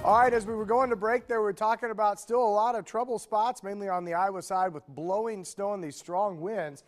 All right, as we were going to break there, we were talking about still a lot of trouble spots, mainly on the Iowa side with blowing snow and these strong winds.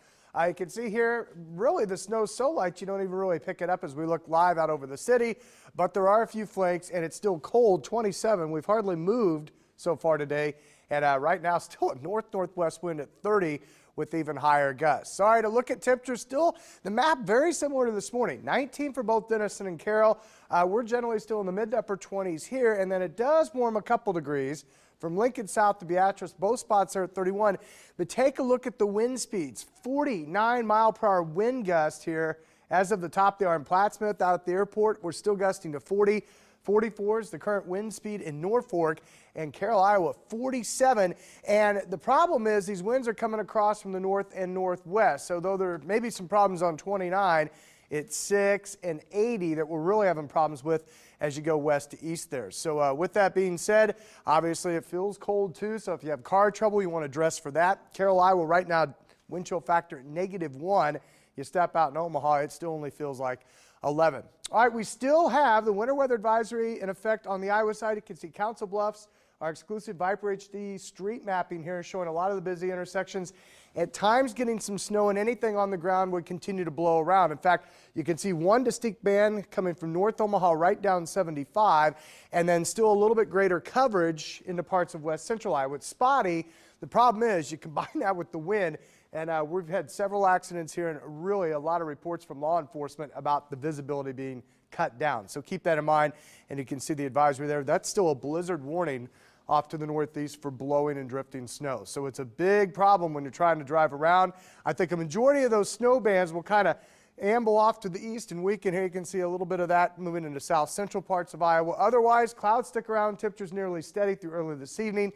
You can see here, really the snow's so light you don't even really pick it up as we look live out over the city, but there are a few flakes and it's still cold, 27. We've hardly moved so far today, and right now still a north-northwest wind at 30 with even higher gusts. All right, to look at temperatures, still the map very similar to this morning. 19 for both Denison and Carroll. We're generally still in the mid to upper 20s here, and then it does warm a couple degrees from Lincoln south to Beatrice. Both spots are at 31. But take a look at the wind speeds. 49-mile-per-hour wind gust here as of the top. They are in Plattsmouth. Out at the airport, we're still gusting to 40. 44 is the current wind speed in Norfolk, and Carroll, Iowa, 47. And the problem is these winds are coming across from the north and northwest. So though there may be some problems on 29, it's 6 and 80 that we're really having problems with as you go west to east there. So with that being said, obviously it feels cold too. So if you have car trouble, you want to dress for that. Carroll, Iowa, right now, wind chill factor -1. You step out in Omaha, it still only feels like 11. All right, we still have the winter weather advisory in effect on the Iowa side. You can see Council Bluffs, our exclusive Viper HD street mapping here showing a lot of the busy intersections. At times getting some snow, and anything on the ground would continue to blow around. In fact, you can see one distinct band coming from North Omaha right down 75, and then still a little bit greater coverage into parts of west central Iowa. It's spotty. The problem is you combine that with the wind, and we've had several accidents here and really a lot of reports from law enforcement about the visibility being cut down. So keep that in mind, and you can see the advisory there. That's still a blizzard warning off to the northeast for blowing and drifting snow. So it's a big problem when you're trying to drive around. I think a majority of those snow bands will kind of amble off to the east and weaken. Here you can see a little bit of that moving into south central parts of Iowa. Otherwise, clouds stick around, temperatures nearly steady through early this evening.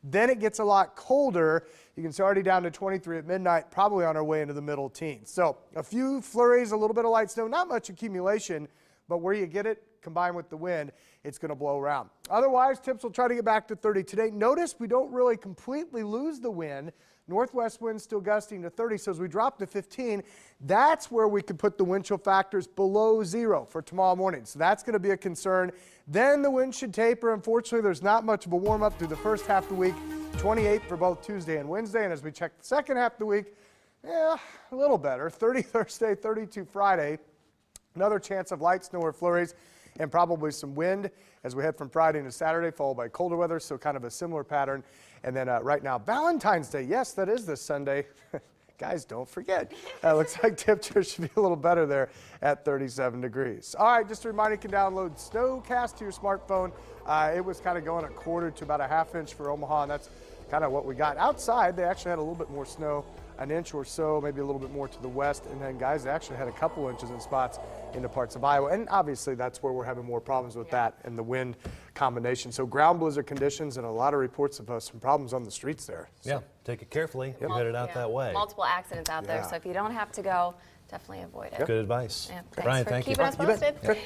Then it gets a lot colder. You can see already down to 23 at midnight, probably on our way into the middle teens. So a few flurries, a little bit of light snow, not much accumulation, but where you get it, combined with the wind, it's going to blow around. Otherwise, temps will try to get back to 30 today. Notice we don't really completely lose the wind. Northwest winds still gusting to 30, so as we drop to 15, that's where we could put the wind chill factors below 0 for tomorrow morning. So that's going to be a concern. Then the wind should taper. Unfortunately, there's not much of a warm-up through the first half of the week. 28 for both Tuesday and Wednesday. And as we check the second half of the week, a little better. 30 Thursday, 32 Friday. Another chance of light snow or flurries and probably some wind as we head from Friday into Saturday, followed by colder weather, so kind of a similar pattern. And then right now, Valentine's Day. Yes, that is this Sunday. Guys, don't forget. Looks like temperatures should be a little better there at 37 degrees. All right, just a reminder, you can download Snowcast to your smartphone. It was kind of going a quarter to about a ½ inch for Omaha, and that's kind of what we got. Outside, they actually had a little bit more snow, an inch or so, maybe a little bit more to the west. And then, guys, they actually had a couple inches in spots into parts of Iowa. And obviously, that's where we're having more problems with that and the wind combination. So ground blizzard conditions and a lot of reports of some problems on the streets there. So. Yeah, take it carefully. Yep. Head it out that way. Multiple accidents out there, so if you don't have to go, definitely avoid it. Good advice. Yeah, thanks Brian, for thank you. keeping us posted.